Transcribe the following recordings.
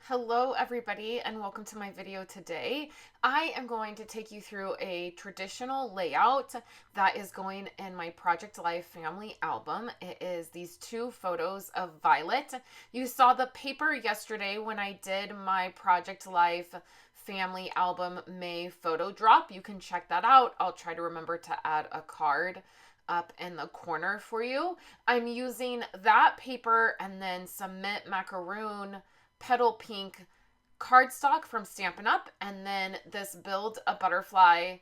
Hello everybody and welcome to my video today. I am going to take you through a traditional layout that is going in my Project Life family album. It is these two photos of Violet. You saw the paper yesterday when I did my Project Life family album May photo drop. You can check that out. I'll try to remember to add a card up in the corner for you. I'm using that paper and then some mint macaroon petal pink cardstock from Stampin' Up, and then this Build a Butterfly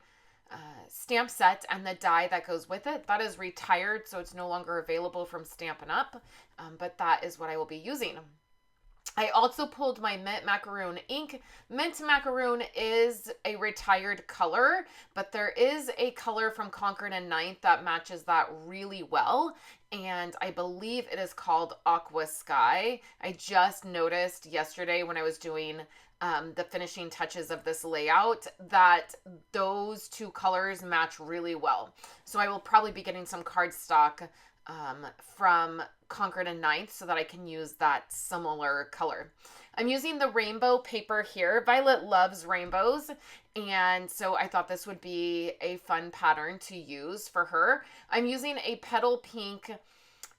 stamp set and the die that goes with it. That is retired, so it's no longer available from Stampin' Up, but that is what I will be using. I also pulled my Mint Macaroon ink. Mint Macaroon is a retired color, but there is a color from Concord and Ninth that matches that really well, and I believe it is called Aqua Sky. I just noticed yesterday when I was doing the finishing touches of this layout that those two colors match really well. So I will probably be getting some cardstock from Concord and Ninth so that I can use that similar color. I'm using the rainbow paper here. Violet loves rainbows, and so I thought this would be a fun pattern to use for her. I'm using a petal pink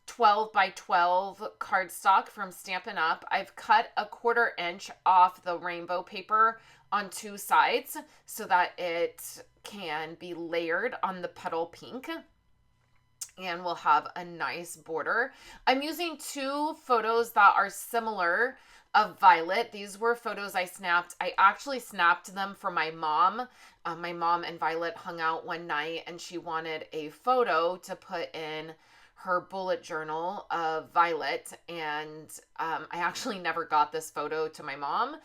12 by 12 cardstock from Stampin' Up. I've cut a 1/4 inch off the rainbow paper on two sides so that it can be layered on the petal pink and we'll have a nice border. I'm using two photos that are similar of Violet. These were photos I snapped. I actually snapped them for my mom. My mom and Violet hung out one night and she wanted a photo to put in her bullet journal of Violet, and I actually never got this photo to my mom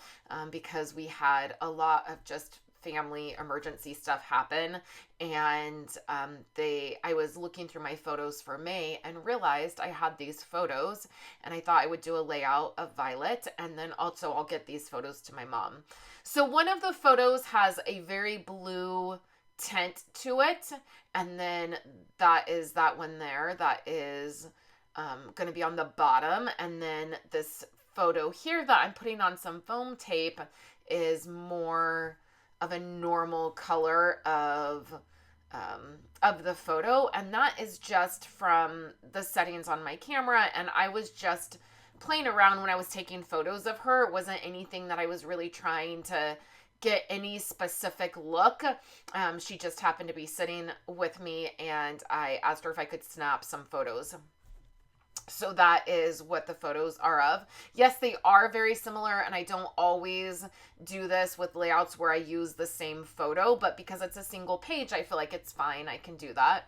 because we had a lot of just family emergency stuff happen, and I was looking through my photos for May and realized I had these photos, and I thought I would do a layout of Violet, and then also I'll get these photos to my mom. So one of the photos has a very blue tint to it, and then that is that one there that is going to be on the bottom, and then this photo here that I'm putting on some foam tape is more of a normal color of the photo, and that is just from the settings on my camera, and I was just playing around when I was taking photos of her. It wasn't anything that I was really trying to get any specific look. She just happened to be sitting with me, and I asked her if I could snap some photos. So that is what the photos are of. Yes, they are very similar, and I don't always do this with layouts where I use the same photo, but because it's a single page, I feel like it's fine. I can do that.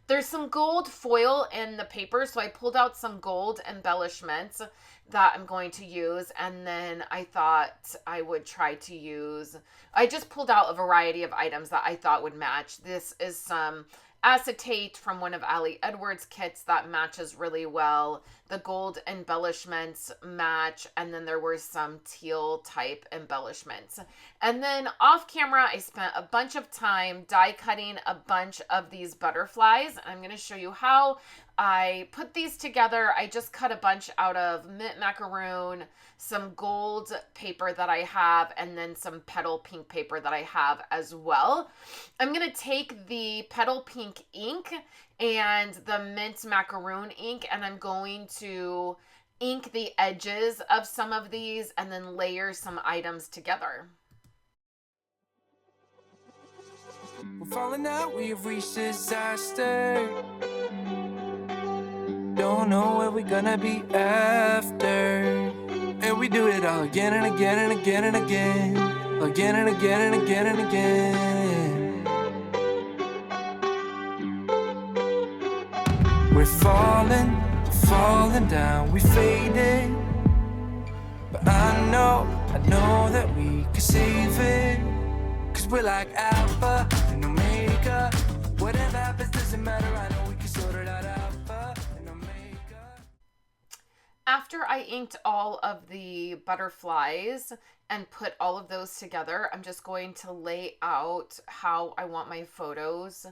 There's some gold foil in the paper, so I pulled out some gold embellishments that I'm going to use, and then I thought I would try to use, I just pulled out a variety of items that I thought would match. This is some acetate from one of Ali Edwards' kits that matches really well. The gold embellishments match, and then there were some teal type embellishments. And then off camera, I spent a bunch of time die cutting a bunch of these butterflies. I'm going to show you how I put these together. I just cut a bunch out of mint macaroon, some gold paper that I have, and then some petal pink paper that I have as well. I'm going to take the petal pink ink and the mint macaroon ink, and I'm going to ink the edges of some of these and then layer some items together. We're falling out, we have reached disaster. Don't know where we're gonna be after. And we do it all again and again and again and again. Again and again and again and again. We're falling down, we faded. But I know that we can save it. Cause we're like alpha and omega. Whatever happens doesn't matter, I know we can sort it out. Alpha and omega. After I inked all of the butterflies and put all of those together, I'm just going to lay out how I want my photos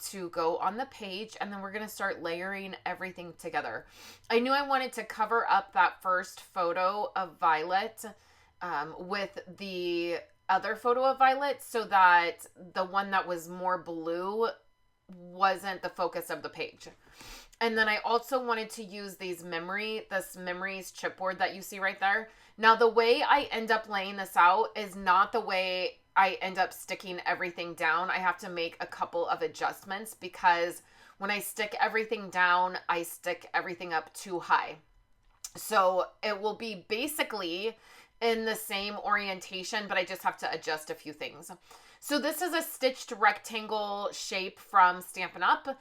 to go on the page, and then we're going to start layering everything together. I knew I wanted to cover up that first photo of Violet with the other photo of Violet so that the one that was more blue wasn't the focus of the page. And then I also wanted to use this memories chipboard that you see right there. Now, the way I end up laying this out is not the way I end up sticking everything down. I have to make a couple of adjustments because when I stick everything down, I stick everything up too high. So it will be basically in the same orientation, but I just have to adjust a few things. So this is a stitched rectangle shape from Stampin' Up.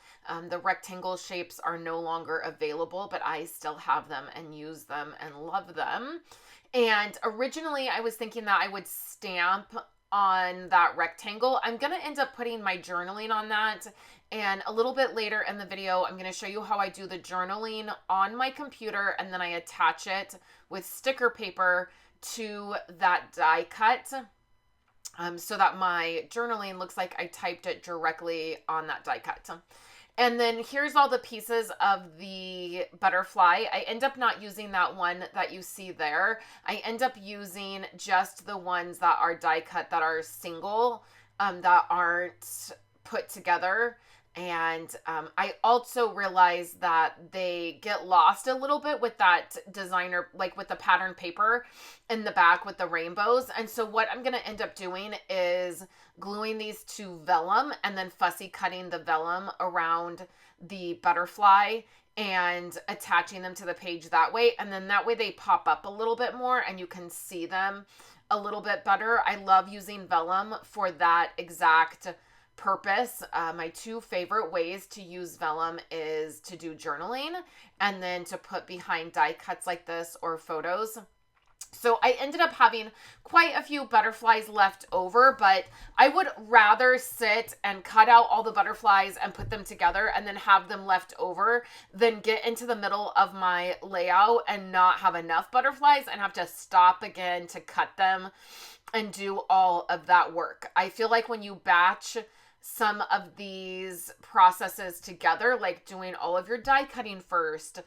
The rectangle shapes are no longer available, but I still have them and use them and love them. And originally I was thinking that I would stamp on that rectangle. I'm going to end up putting my journaling on that. And a little bit later in the video, I'm going to show you how I do the journaling on my computer, and then I attach it with sticker paper to that die cut. So that my journaling looks like I typed it directly on that die cut. And then here's all the pieces of the butterfly. I end up not using that one that you see there. I end up using just the ones that are die cut that are single, that aren't put together. And I also realized that they get lost a little bit with that designer, like with the pattern paper in the back with the rainbows. And so what I'm going to end up doing is gluing these to vellum and then fussy cutting the vellum around the butterfly and attaching them to the page that way. And then that way they pop up a little bit more and you can see them a little bit better. I love using vellum for that exact purpose. My two favorite ways to use vellum is to do journaling and then to put behind die cuts like this or photos. So I ended up having quite a few butterflies left over, but I would rather sit and cut out all the butterflies and put them together and then have them left over than get into the middle of my layout and not have enough butterflies and have to stop again to cut them and do all of that work. I feel like when you batch some of these processes together, like doing all of your die cutting first,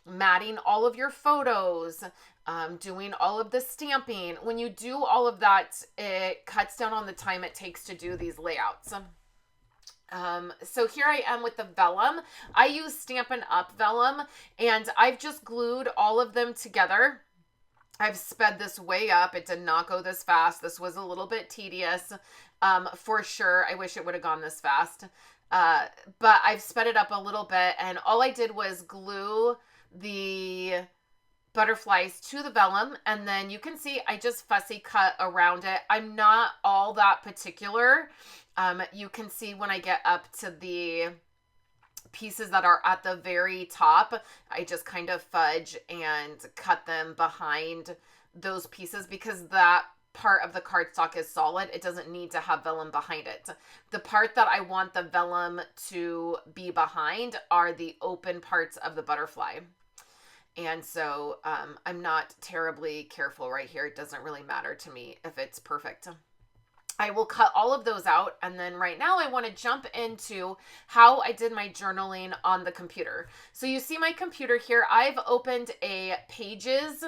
matting all of your photos, doing all of the stamping. When you do all of that, it cuts down on the time it takes to do these layouts. So here I am with the vellum. I use Stampin' Up vellum, and I've just glued all of them together. I've sped this way up. It did not go this fast. This was a little bit tedious, for sure. I wish it would have gone this fast. But I've sped it up a little bit, and all I did was glue the butterflies to the vellum, and then you can see I just fussy cut around it. I'm not all that particular. You can see when I get up to the pieces that are at the very top, I just kind of fudge and cut them behind those pieces because that part of the cardstock is solid. It doesn't need to have vellum behind it. The part that I want the vellum to be behind are the open parts of the butterfly. And so I'm not terribly careful right here. It doesn't really matter to me if it's perfect. I will cut all of those out, and then right now I want to jump into how I did my journaling on the computer. So you see my computer here. I've opened a Pages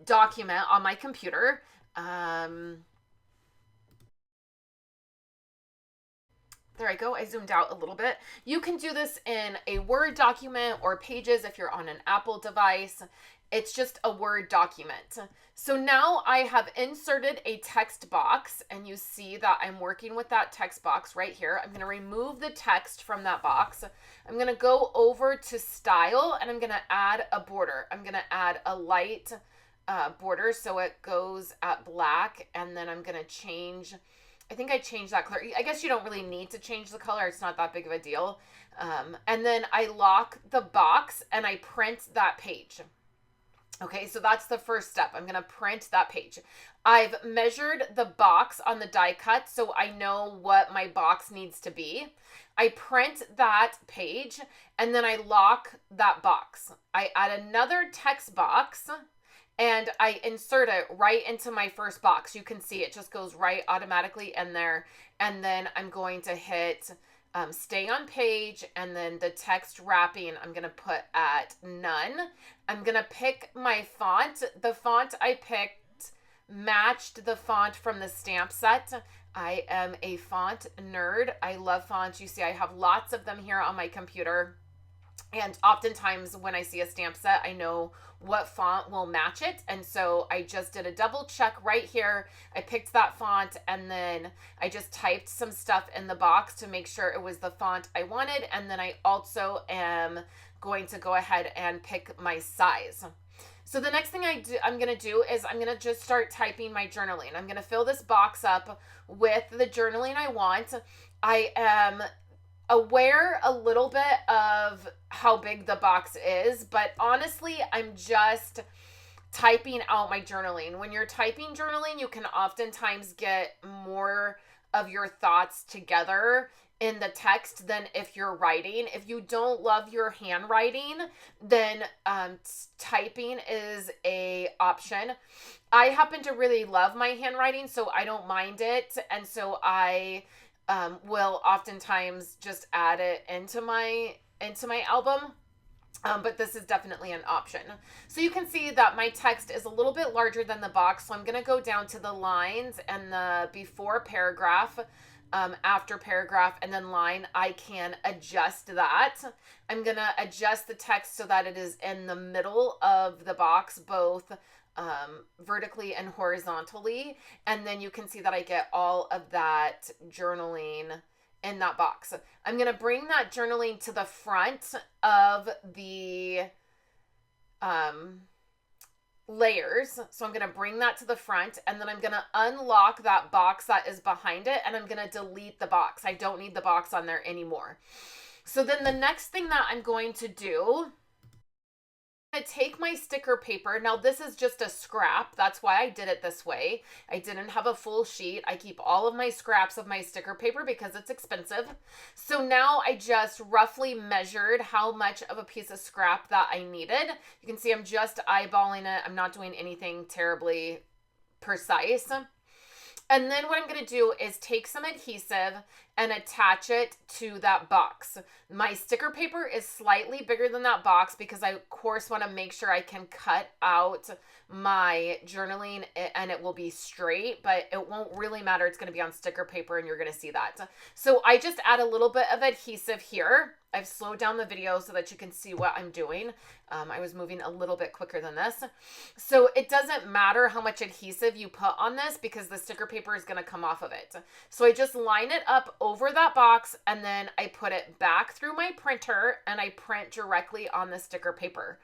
document on my computer. There I go. I zoomed out a little bit. You can do this in a Word document or Pages if you're on an Apple device. It's just a Word document. So now I have inserted a text box, and you see that I'm working with that text box right here. I'm going to remove the text from that box. I'm going to go over to Style, and I'm going to add a border. I'm going to add a light border so it goes at black, and then I'm going to change, I think I changed that color. I guess you don't really need to change the color. It's not that big of a deal. And then I lock the box, and I print that page. Okay, so that's the first step. I'm going to print that page. I've measured the box on the die cut, so I know what my box needs to be. I print that page, and then I lock that box. I add another text box, and I insert it right into my first box. You can see it just goes right automatically in there. And then I'm going to hit stay on page, and then the text wrapping I'm going to put at none. I'm going to pick my font. The font I picked matched the font from the stamp set. I am a font nerd. I love fonts. You see, I have lots of them here on my computer. And oftentimes when I see a stamp set, I know what font will match it. And so I just did a double check right here. I picked that font, and then I just typed some stuff in the box to make sure it was the font I wanted. And then I also am going to go ahead and pick my size. So the next thing I'm going to do is I'm going to just start typing my journaling. I'm going to fill this box up with the journaling I want. I am aware a little bit of how big the box is, but honestly, I'm just typing out my journaling. When you're typing journaling, you can oftentimes get more of your thoughts together in the text than if you're writing. If you don't love your handwriting, then typing is a option. I happen to really love my handwriting, so I don't mind it, and so I will oftentimes just add it into my album. But this is definitely an option. So you can see that my text is a little bit larger than the box. So I'm going to go down to the lines and the before paragraph, after paragraph, and then line. I can adjust that. I'm going to adjust the text so that it is in the middle of the box, both vertically and horizontally. And then you can see that I get all of that journaling in that box. I'm going to bring that journaling to the front of the layers. So I'm going to bring that to the front, and then I'm going to unlock that box that is behind it, and I'm going to delete the box. I don't need the box on there anymore. So then the next thing that I'm going to do, I'm going to take my sticker paper. Now this is just a scrap. That's why I did it this way. I didn't have a full sheet. I keep all of my scraps of my sticker paper because it's expensive. So now I just roughly measured how much of a piece of scrap that I needed. You can see I'm just eyeballing it. I'm not doing anything terribly precise. And then what I'm going to do is take some adhesive and attach it to that box. My sticker paper is slightly bigger than that box because I, of course, want to make sure I can cut out my journaling and it will be straight, but it won't really matter. It's going to be on sticker paper and you're going to see that. So I just add a little bit of adhesive here. I've slowed down the video so that you can see what I'm doing. I was moving a little bit quicker than this. So it doesn't matter how much adhesive you put on this because the sticker paper is going to come off of it. So I just line it up over that box, and then I put it back through my printer and I print directly on the sticker paper.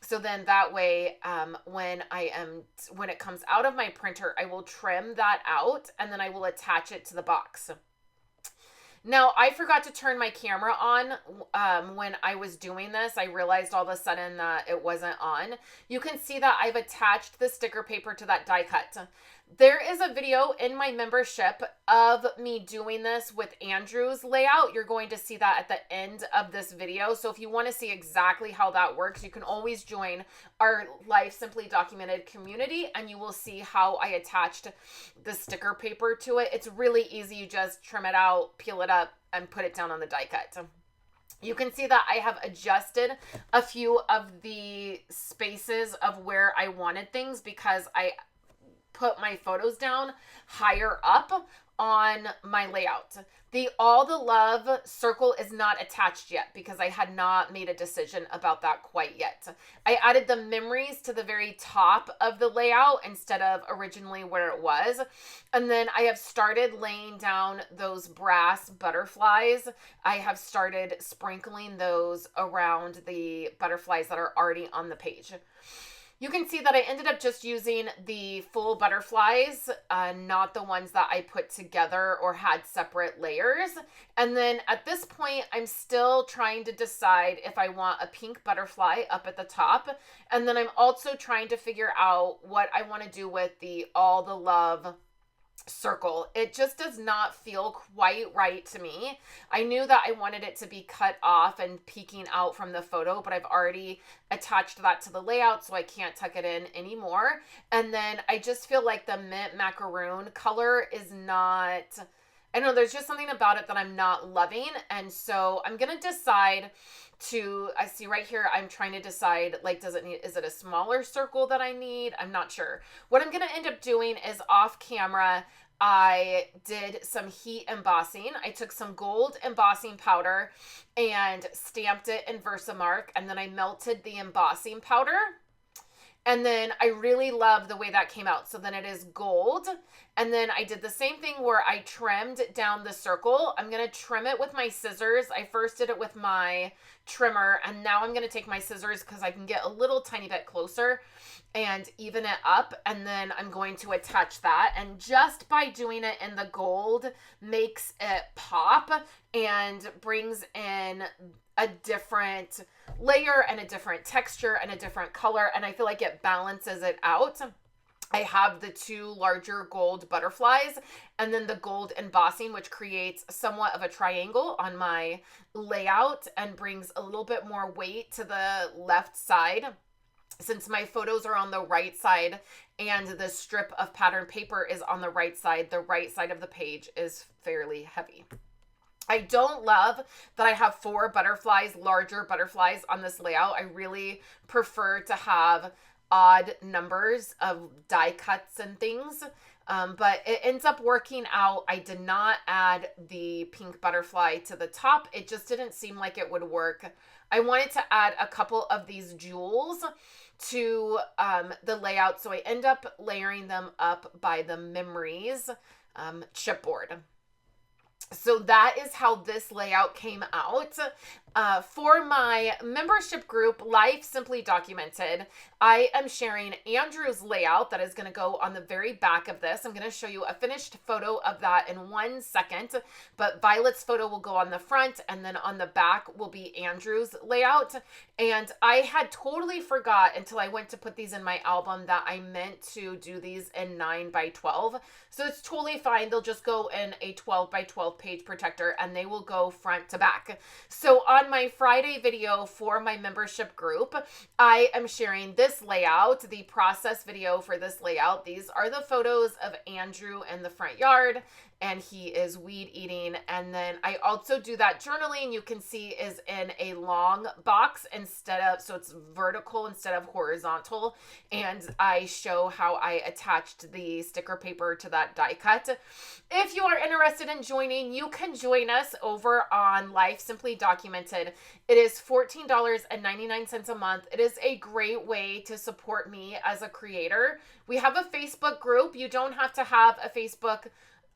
So then that way, when it comes out of my printer, I will trim that out and then I will attach it to the box. Now, I forgot to turn my camera on when I was doing this. I realized all of a sudden that it wasn't on. You can see that I've attached the sticker paper to that die cut. There is a video in my membership of me doing this with Andrew's layout. You're going to see that at the end of this video. So if you want to see exactly how that works, you can always join our Life Simply Documented community and you will see how I attached the sticker paper to it. It's really easy. You just trim it out, peel it up, and put it down on the die cut. You can see that I have adjusted a few of the spaces of where I wanted things because I put my photos down higher up on my layout. The All the Love circle is not attached yet because I had not made a decision about that quite yet. I added the memories to the very top of the layout instead of originally where it was. And then I have started laying down those brass butterflies. I have started sprinkling those around the butterflies that are already on the page. You can see that I ended up just using the full butterflies, not the ones that I put together or had separate layers. And then at this point, I'm still trying to decide if I want a pink butterfly up at the top. And then I'm also trying to figure out what I want to do with the All the Love circle. It just does not feel quite right to me. I knew that I wanted it to be cut off and peeking out from the photo, but I've already attached that to the layout, so I can't tuck it in anymore. And then I just feel like the mint macaroon color is not, I know there's just something about it that I'm not loving. And so I'm going to decide to, I see right here, I'm trying to decide, like, is it a smaller circle that I need? I'm not sure. What I'm going to end up doing is off camera, I did some heat embossing. I took some gold embossing powder and stamped it in Versamark, and then I melted the embossing powder. And then I really love the way that came out. So then it is gold. And then I did the same thing where I trimmed down the circle. I'm going to trim it with my scissors. I first did it with my trimmer, and now I'm going to take my scissors because I can get a little tiny bit closer and even it up. And then I'm going to attach that. And just by doing it in the gold makes it pop and brings in a different layer and a different texture and a different color, and I feel like it balances it out. I have the two larger gold butterflies and then the gold embossing, which creates somewhat of a triangle on my layout and brings a little bit more weight to the left side. Since my photos are on the right side and the strip of pattern paper is on the right side of the page is fairly heavy. I don't love that I have 4 butterflies, larger butterflies on this layout. I really prefer to have odd numbers of die cuts and things, but it ends up working out. I did not add the pink butterfly to the top. It just didn't seem like it would work. I wanted to add a couple of these jewels to the layout, so I end up layering them up by the Memories chipboard. So that is how this layout came out. For my membership group, Life Simply Documented, I am sharing Andrew's layout that is going to go on the very back of this. I'm going to show you a finished photo of that in 1 second, but Violet's photo will go on the front, and then on the back will be Andrew's layout. And I had totally forgot until I went to put these in my album that I meant to do these in 9x12. So it's totally fine. They'll just go in a 12x12 page protector, and they will go front to back. So on my Friday video for my membership group, I am sharing this layout, the process video for this layout. These are the photos of Andrew in the front yard, and he is weed eating. And then I also do that journaling, you can see, is in a long box so it's vertical instead of horizontal. And I show how I attached the sticker paper to that die cut. If you are interested in joining, you can join us over on Life Simply Documented. It is $14.99 a month. It is a great way to support me as a creator. We have a Facebook group. You don't have to have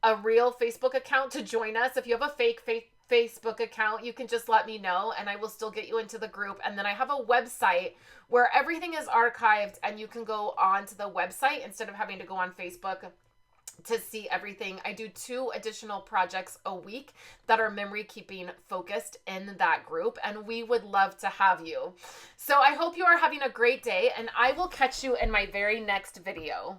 a real Facebook account to join us. If you have a fake Facebook account, you can just let me know and I will still get you into the group. And then I have a website where everything is archived and you can go onto the website instead of having to go on Facebook to see everything. I do 2 additional projects a week that are memory keeping focused in that group, and we would love to have you. So I hope you are having a great day, and I will catch you in my very next video.